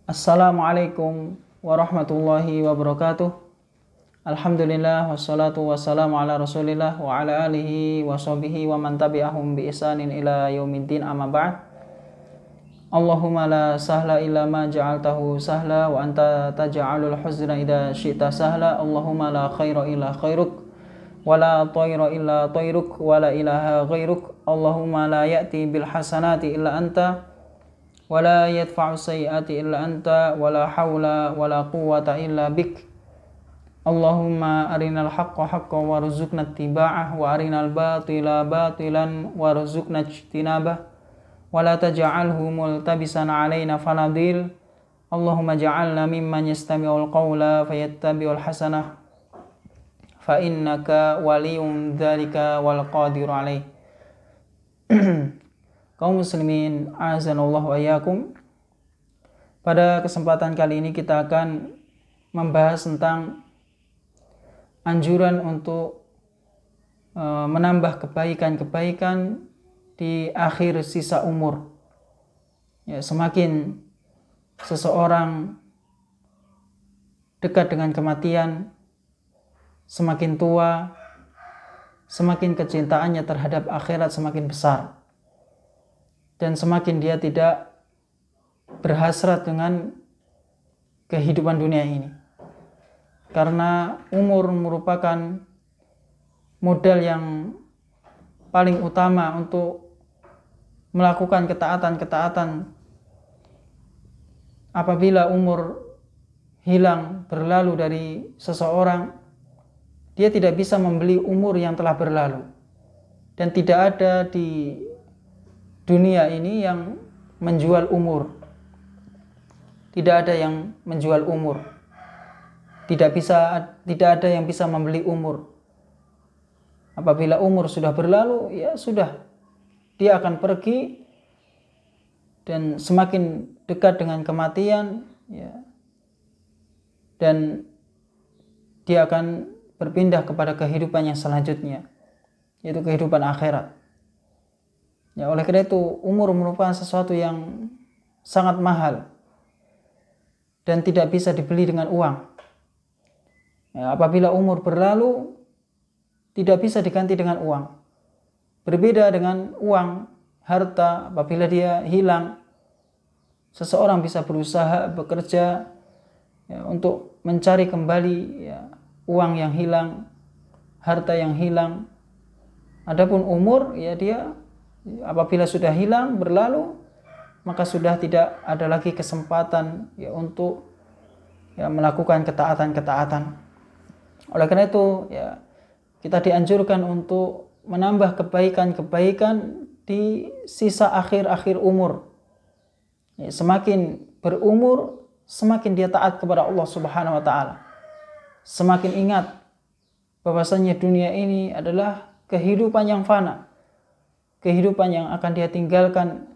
Assalamualaikum warahmatullahi wabarakatuh. Alhamdulillah wassalatu wassalamu ala rasulillah wa ala alihi wa sahbihi wa man tabi'ahum bi ihsanin ila yaumiddin, amma ba'd. Allahumma la sahla illa ma ja'altahu sahla wa anta taj'alul huzna idza syi'ta sahla. Allahumma la khaira illa khairuk wa la tayra illa tayruk wa la ilaha ghairuk. Allahumma la ya'ti bil hasanati illa anta wa la yadfa'u sayyi'ati illa anta wa la hawla wa la quwwata illa bik. Allahumma arinal haqqa haqqan warzuqna ittiba'ah wa arinal batila batilan warzuqna ijtinabah wa la taj'alhu multabisan 'alaina fanadil. Allahumma ja'alna mimman yastami'ul qawla fayattabi'ul hasanah fa innaka waliyun dzalika wal qadiru 'alaih. Kaum muslimin, azanallahu wa iyyakum. Pada kesempatan kali ini kita akan membahas tentang anjuran untuk menambah kebaikan-kebaikan di akhir sisa umur. Ya, semakin seseorang dekat dengan kematian, semakin tua, semakin kecintaannya terhadap akhirat semakin besar. Dan semakin dia tidak berhasrat dengan kehidupan dunia ini. Karena umur merupakan modal yang paling utama untuk melakukan ketaatan-ketaatan. Apabila umur hilang, berlalu dari seseorang, dia tidak bisa membeli umur yang telah berlalu. Dan tidak ada di dunia ini yang menjual umur. Tidak ada yang menjual umur. Tidak ada yang bisa membeli umur. Apabila umur sudah berlalu, ya sudah. Dia akan pergi dan semakin dekat dengan kematian, ya. Dan dia akan berpindah kepada kehidupan yang selanjutnya, yaitu kehidupan akhirat. Ya, oleh karena itu umur merupakan sesuatu yang sangat mahal dan tidak bisa dibeli dengan uang. Ya, apabila umur berlalu, tidak bisa diganti dengan uang. Berbeda dengan uang, harta, apabila dia hilang, seseorang bisa berusaha, bekerja, ya, untuk mencari kembali, ya, uang yang hilang, harta yang hilang. Adapun umur, ya, dia apabila sudah hilang, berlalu, maka sudah tidak ada lagi kesempatan, ya, untuk, ya, melakukan ketaatan-ketaatan. Oleh karena itu, ya, kita dianjurkan untuk menambah kebaikan-kebaikan di sisa akhir-akhir umur. Ya, semakin berumur, semakin dia taat kepada Allah Subhanahu wa taala. Semakin ingat bahwasanya dunia ini adalah kehidupan yang fana. Kehidupan yang akan dia tinggalkan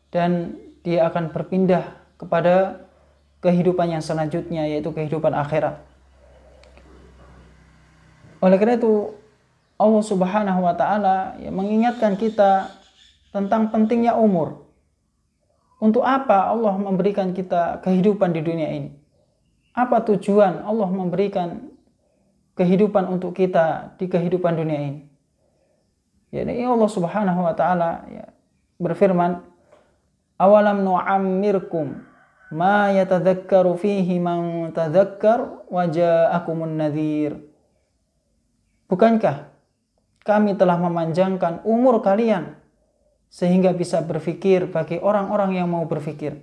dan dia akan berpindah kepada kehidupan yang selanjutnya, yaitu kehidupan akhirat. Oleh karena itu Allah Subhanahu wa taala, ya, mengingatkan kita tentang pentingnya umur. Untuk apa Allah memberikan kita kehidupan di dunia ini? Apa tujuan Allah memberikan kehidupan untuk kita di kehidupan dunia ini? Jadi Allah Subhanahu wa taala, ya, berfirman, awalam nu'ammirkum ma yatadzakkaru fihi man tadzakkar wa ja'akumun nadhir. Bukankah kami telah memanjangkan umur kalian sehingga bisa berfikir bagi orang-orang yang mau berfikir,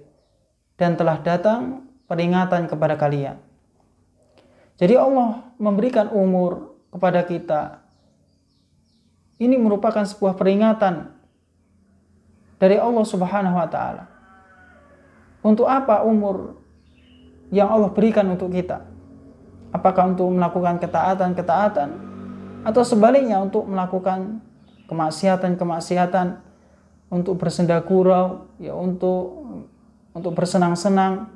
dan telah datang peringatan kepada kalian. Jadi Allah memberikan umur kepada kita. Ini merupakan sebuah peringatan dari Allah Subhanahu wa taala. Untuk apa umur yang Allah berikan untuk kita? Apakah untuk melakukan ketaatan-ketaatan, atau sebaliknya untuk melakukan kemaksiatan-kemaksiatan, untuk bersenda gurau, ya, untuk bersenang-senang,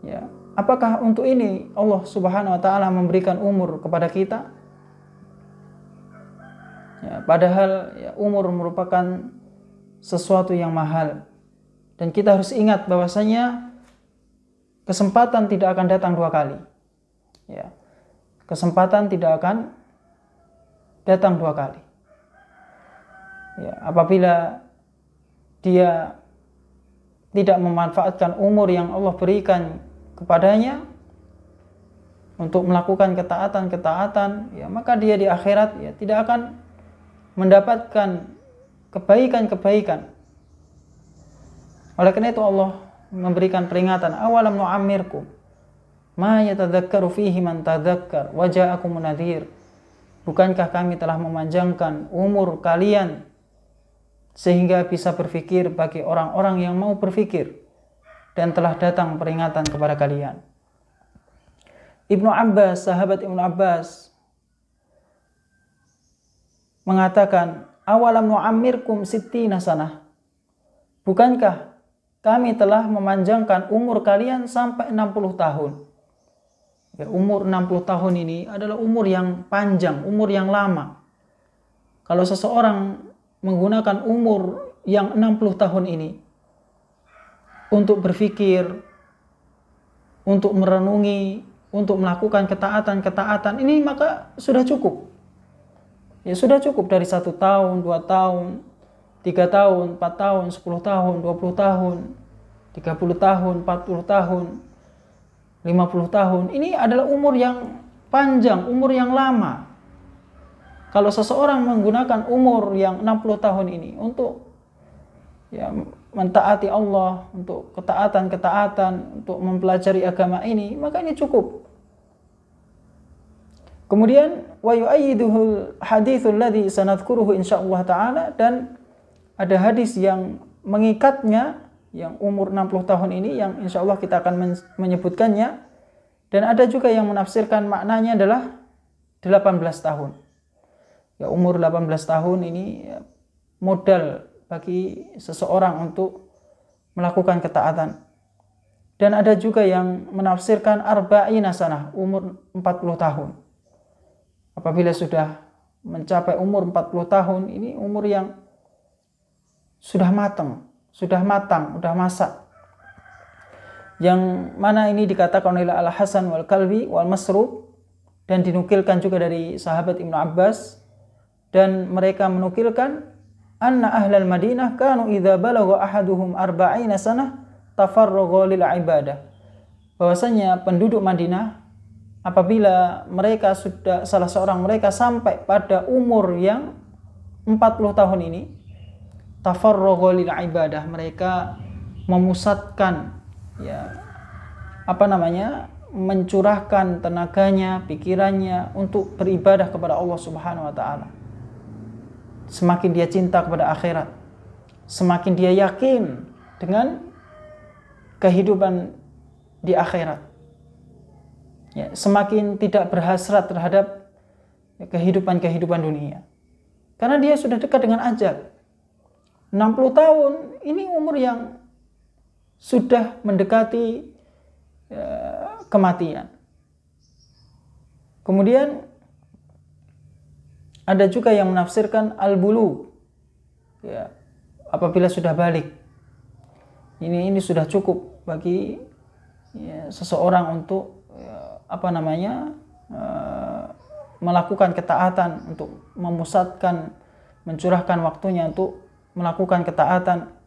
ya. Apakah untuk ini Allah Subhanahu wa taala memberikan umur kepada kita? Ya, padahal, ya, umur merupakan sesuatu yang mahal. Dan kita harus ingat bahwasanya kesempatan tidak akan datang dua kali. Ya. Kesempatan tidak akan datang dua kali. Ya, apabila dia tidak memanfaatkan umur yang Allah berikan kepadanya untuk melakukan ketaatan-ketaatan, ya, maka dia di akhirat ya tidak akan mendapatkan kebaikan-kebaikan. Oleh karena itu Allah memberikan peringatan, awalam nu'ammirkum ma yatadzakkaru fihi man tadzakkar wa ja'akumun nadhir. Bukankah kami telah memanjangkan umur kalian sehingga bisa berpikir bagi orang-orang yang mau berpikir, dan telah datang peringatan kepada kalian. Ibnu Abbas, sahabat Ibnu Abbas mengatakan, awalam nu'ammirkum sittina sanah. Bukankah kami telah memanjangkan umur kalian sampai 60 tahun. Ya, umur 60 tahun ini adalah umur yang panjang, umur yang lama. Kalau seseorang menggunakan umur yang 60 tahun ini untuk berpikir, untuk merenungi, untuk melakukan ketaatan-ketaatan ini, maka sudah cukup. Ya, sudah cukup dari 1 tahun, 2 tahun, 3 tahun, 4 tahun, 10 tahun, 20 tahun, 30 tahun, 40 tahun, 50 tahun. Ini adalah umur yang panjang, umur yang lama. Kalau seseorang menggunakan umur yang 60 tahun ini untuk ya, mentaati Allah, untuk ketaatan-ketaatan, untuk mempelajari agama ini, maka ini cukup. Kemudian wa yu'ayyiduhul haditsul ladzi sanadhkuruhu insyaallah taala, dan ada hadis yang mengikatnya yang umur 60 tahun ini yang insyaallah kita akan menyebutkannya, dan ada juga yang menafsirkan maknanya adalah 18 tahun. Ya, umur 18 tahun ini ya, modal bagi seseorang untuk melakukan ketaatan. Dan ada juga yang menafsirkan arba'ina sanah, umur 40 tahun. Apabila sudah mencapai umur 40 tahun, ini umur yang sudah matang, sudah masak. Yang mana ini dikatakan oleh Al-Hasan wal Kalbi wal Masruq, dan dinukilkan juga dari sahabat Ibnu Abbas, dan mereka menukilkan anna ahlal Madinah kanu idza balagha ahaduhum arba'ina sanah tafarragha lil ibadah. Bahwasanya penduduk Madinah apabila mereka sudah, salah seorang mereka sampai pada umur yang 40 tahun ini, tafarragha lil ibadah, mereka memusatkan ya mencurahkan tenaganya, pikirannya untuk beribadah kepada Allah Subhanahu wa taala. Semakin dia cinta kepada akhirat, semakin dia yakin dengan kehidupan di akhirat. Ya, semakin tidak berhasrat terhadap kehidupan dunia. Karena dia sudah dekat dengan ajal. 60 tahun ini umur yang sudah mendekati kematian. Kemudian ada juga yang menafsirkan al-bulu, ya, apabila sudah balik. Ini sudah cukup bagi ya, seseorang untuk melakukan ketaatan, untuk memusatkan, mencurahkan waktunya untuk melakukan ketaatan.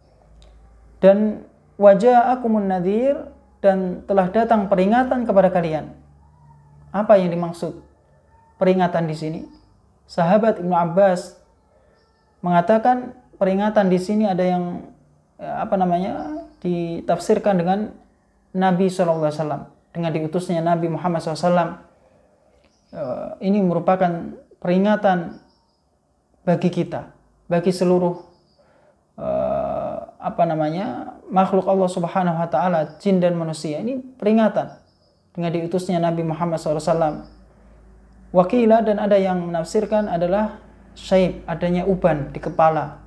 Dan waja'akumun nadhir, dan telah datang peringatan kepada kalian. Apa yang dimaksud peringatan di sini? Sahabat Ibnu Abbas mengatakan peringatan di sini ada yang ditafsirkan dengan Nabi SAW, dengan diutusnya Nabi Muhammad SAW. Ini merupakan peringatan bagi kita, bagi seluruh makhluk Allah Subhanahu wa taala, jin dan manusia. Ini peringatan dengan diutusnya Nabi Muhammad SAW. Wakila, dan ada yang menafsirkan adalah syaib, adanya uban di kepala.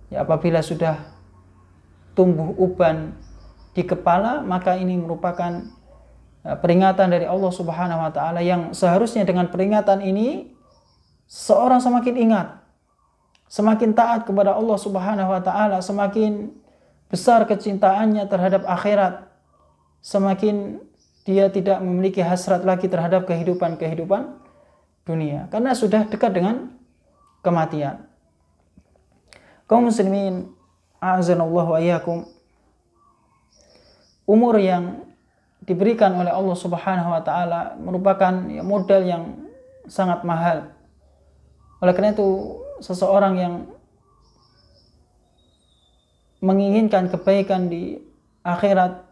Ya, apabila sudah tumbuh uban di kepala, maka ini merupakan peringatan dari Allah Subhanahu wa taala, yang seharusnya dengan peringatan ini seorang semakin ingat, semakin taat kepada Allah Subhanahu wa taala, semakin besar kecintaannya terhadap akhirat, semakin dia tidak memiliki hasrat lagi terhadap kehidupan dunia, karena sudah dekat dengan kematian. Kaum muslimin, a'azanallahu wa iyyakum, umur yang diberikan oleh Allah Subhanahu wa taala merupakan modal yang sangat mahal. Oleh karena itu, seseorang yang menginginkan kebaikan di akhirat,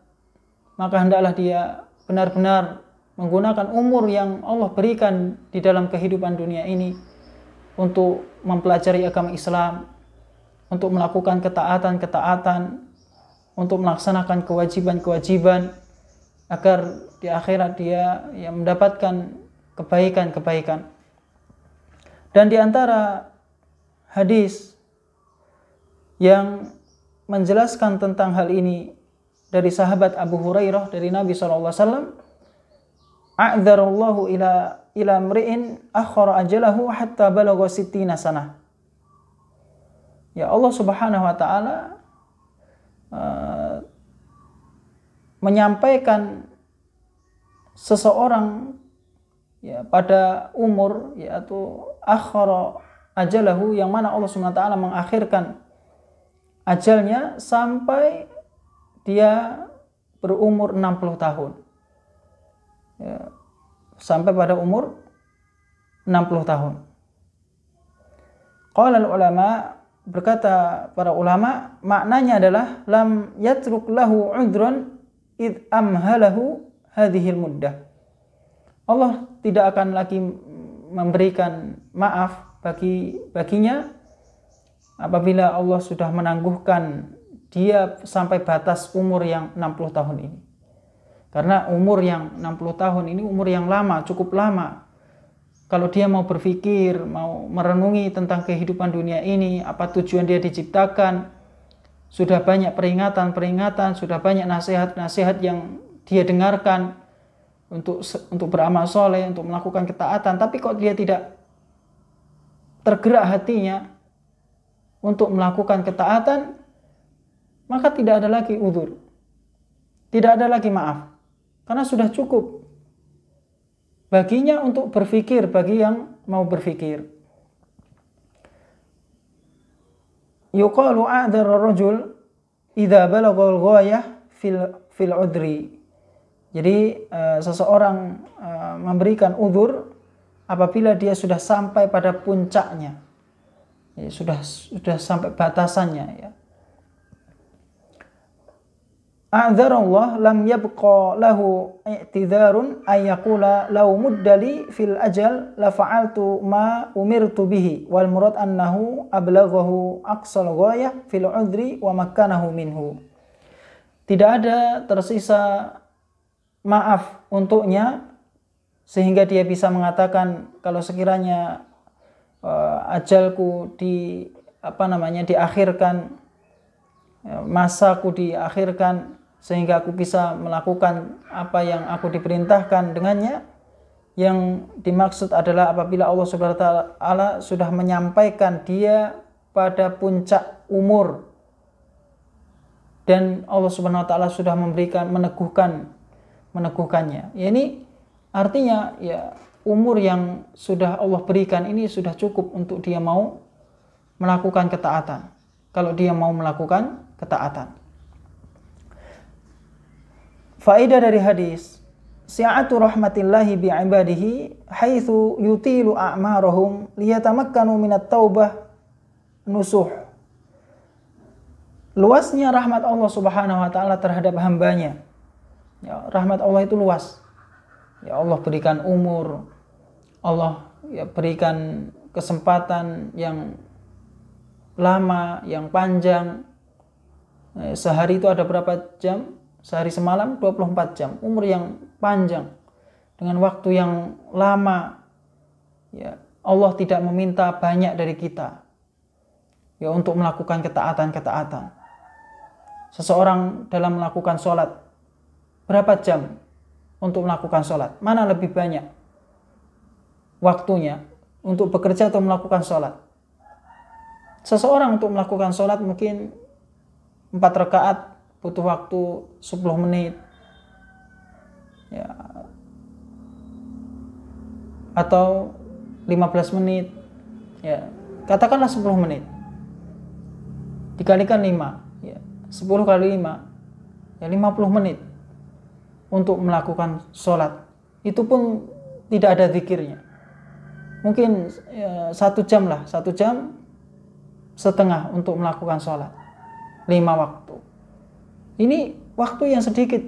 maka hendaklah dia benar-benar menggunakan umur yang Allah berikan di dalam kehidupan dunia ini untuk mempelajari agama Islam, untuk melakukan ketaatan-ketaatan, untuk melaksanakan kewajiban-kewajiban, agar di akhirat dia mendapatkan kebaikan-kebaikan. Dan di antara hadis yang menjelaskan tentang hal ini dari sahabat Abu Hurairah dari Nabi SAW, a'dzarallahu ila mri'in akhara ajalahu hatta balagha 60 sanah. Ya, Allah Subhanahu wa taala menyampaikan seseorang ya pada umur, yaitu akhara ajalahu, yang mana Allah Subhanahu wa taala mengakhirkan ajalnya sampai dia berumur 60 tahun. Ya, sampai pada umur 60 tahun. Qala ulama, berkata para ulama, maknanya adalah lam yatruk lahu udran id amhalahu hadhil muddah. Allah tidak akan lagi memberikan maaf baginya apabila Allah sudah menangguhkan dia sampai batas umur yang 60 tahun ini. Karena umur yang 60 tahun ini umur yang lama, cukup lama. Kalau dia mau berpikir, mau merenungi tentang kehidupan dunia ini, apa tujuan dia diciptakan, sudah banyak peringatan-peringatan, sudah banyak nasihat-nasihat yang dia dengarkan untuk beramal soleh, untuk melakukan ketaatan, tapi kok dia tidak tergerak hatinya untuk melakukan ketaatan, maka tidak ada lagi udzur, tidak ada lagi maaf, karena sudah cukup baginya untuk berpikir, bagi yang mau berpikir. Yuqalu a'dzar ar-rajul idza balagha al-ghayah fil udri. Jadi seseorang memberikan udzur apabila dia sudah sampai pada puncaknya, ya, sudah sampai batasannya, ya. A'dzarallah lam yabqa lahu i'tidzarun ay yaqula law muddali fil ajal la fa'altu ma umirtu bihi wal murad annahu ablaghahu aqsal ghayah fil udri wa makkanahu minhu. Tidak ada tersisa maaf untuknya sehingga dia bisa mengatakan kalau sekiranya ajalku diakhirkan, masaku diakhirkan sehingga aku bisa melakukan apa yang aku diperintahkan dengannya. Yang dimaksud adalah apabila Allah Subhanahu wa taala sudah menyampaikan dia pada puncak umur dan Allah Subhanahu wa taala sudah memberikan meneguhkannya. Ya, ini artinya ya umur yang sudah Allah berikan ini sudah cukup untuk dia mau melakukan ketaatan. Kalau dia mau melakukan ketaatan. Faedah dari hadis, si'atu rahmatillahi bi'ibadihi haitsu yutilu a'marahum liyatamakkanu minat taubah nusuh. Luasnya rahmat Allah Subhanahu wa taala terhadap hambanya. Ya, rahmat Allah itu luas. Ya, Allah berikan umur, Allah ya berikan kesempatan yang lama, yang panjang. Sehari itu ada berapa jam? Sehari semalam 24 jam. Umur yang panjang dengan waktu yang lama. Ya, Allah tidak meminta banyak dari kita ya untuk melakukan ketaatan-ketaatan. Seseorang dalam melakukan sholat, berapa jam untuk melakukan sholat? Mana lebih banyak waktunya untuk bekerja atau melakukan sholat? Seseorang untuk melakukan sholat mungkin 4 rakaat butuh waktu 10 menit, ya, atau 15 menit, ya, katakanlah 10 menit dikalikan 5, ya, 10 kali 5, ya 50 menit untuk melakukan sholat. Itu pun tidak ada zikirnya. Mungkin 1 jam lah, 1 jam setengah untuk melakukan sholat 5 waktu. Ini waktu yang sedikit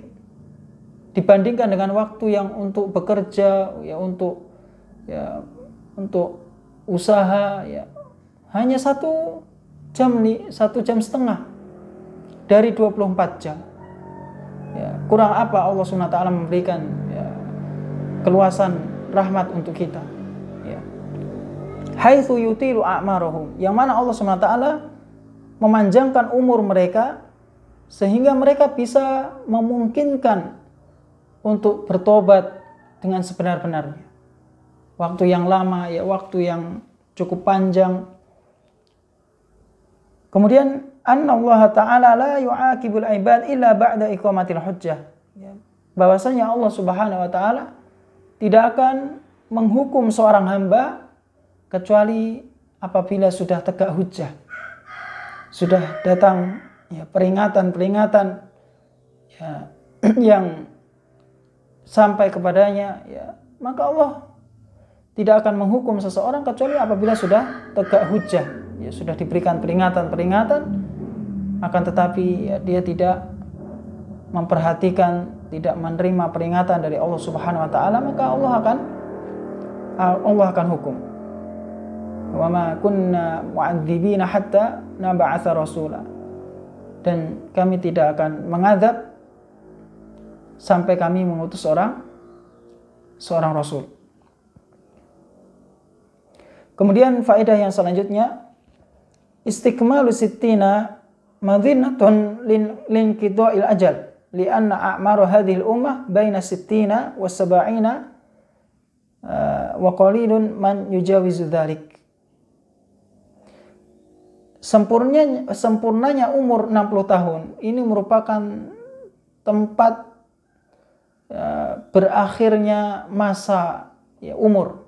dibandingkan dengan waktu yang untuk bekerja, ya untuk usaha, ya hanya 1 jam nih, 1 jam setengah dari 24 jam. Ya, kurang apa Allah SWT memberikan, ya, keluasan rahmat untuk kita. Ya. Haitsu yutilu a'marahum, yang mana Allah SWT memanjangkan umur mereka sehingga mereka bisa memungkinkan untuk bertobat dengan sebenar-benarnya. Waktu yang lama, ya waktu yang cukup panjang. Kemudian Allah Ta'ala la yu'aqibul ibad illa ba'da iqamatil hujjah. Ya. Bahwasanya Allah Subhanahu wa taala tidak akan menghukum seorang hamba kecuali apabila sudah tegak hujjah. Sudah datang, ya, peringatan-peringatan, ya, yang sampai kepadanya, ya, maka Allah tidak akan menghukum seseorang kecuali apabila sudah tegak hujjah, ya, sudah diberikan peringatan-peringatan, akan tetapi, ya, dia tidak memperhatikan, tidak menerima peringatan dari Allah Subhanahu wa taala, maka Allah akan hukum. Wa ma kunna mu'adzibina hatta nab'atsa rasula. Dan kami tidak akan mengazab sampai kami mengutus seorang rasul. Kemudian faedah yang selanjutnya, istikmalu sittina madhinatun linqida'il ajal lianna a'maru hadhil ummah baina sittina wa sab'ina wa qalilun man yujawizu dzalik. Sempurnanya umur 60 tahun ini merupakan tempat berakhirnya masa, ya, umur.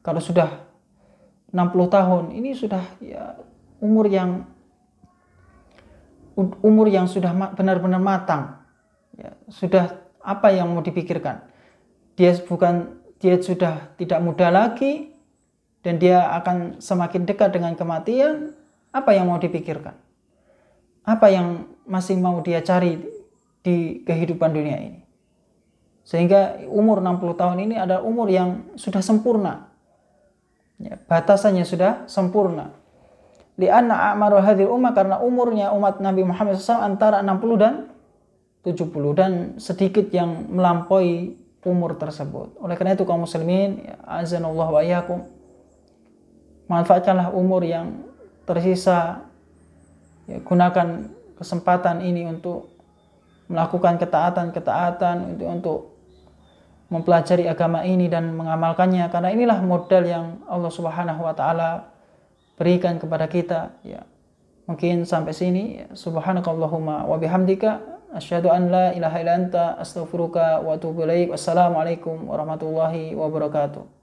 Kalau sudah 60 tahun ini sudah, ya, umur yang sudah benar-benar matang, ya, sudah apa yang mau dipikirkan. Dia sudah tidak muda lagi dan dia akan semakin dekat dengan kematian. Apa yang mau dipikirkan? Apa yang masih mau dia cari di kehidupan dunia ini? Sehingga umur 60 tahun ini adalah umur yang sudah sempurna, ya, batasannya sudah sempurna. Lianna a'maru hadhil ummah, karena umurnya umat Nabi Muhammad SAW antara 60 dan 70, dan sedikit yang melampaui umur tersebut. Oleh karena itu kaum muslimin, ya, azanallahu wa iyyakum, manfaatkanlah umur yang tersisa, ya, gunakan kesempatan ini untuk melakukan ketaatan untuk mempelajari agama ini dan mengamalkannya, karena inilah modal yang Allah Subhanahu wa taala berikan kepada kita. Ya, mungkin sampai sini. Ya, subhanakallahumma wa bihamdika asyhadu an la ilaha illa anta astaghfiruka wa atubu ilaik. Wassalamualaikum warahmatullahi wabarakatuh.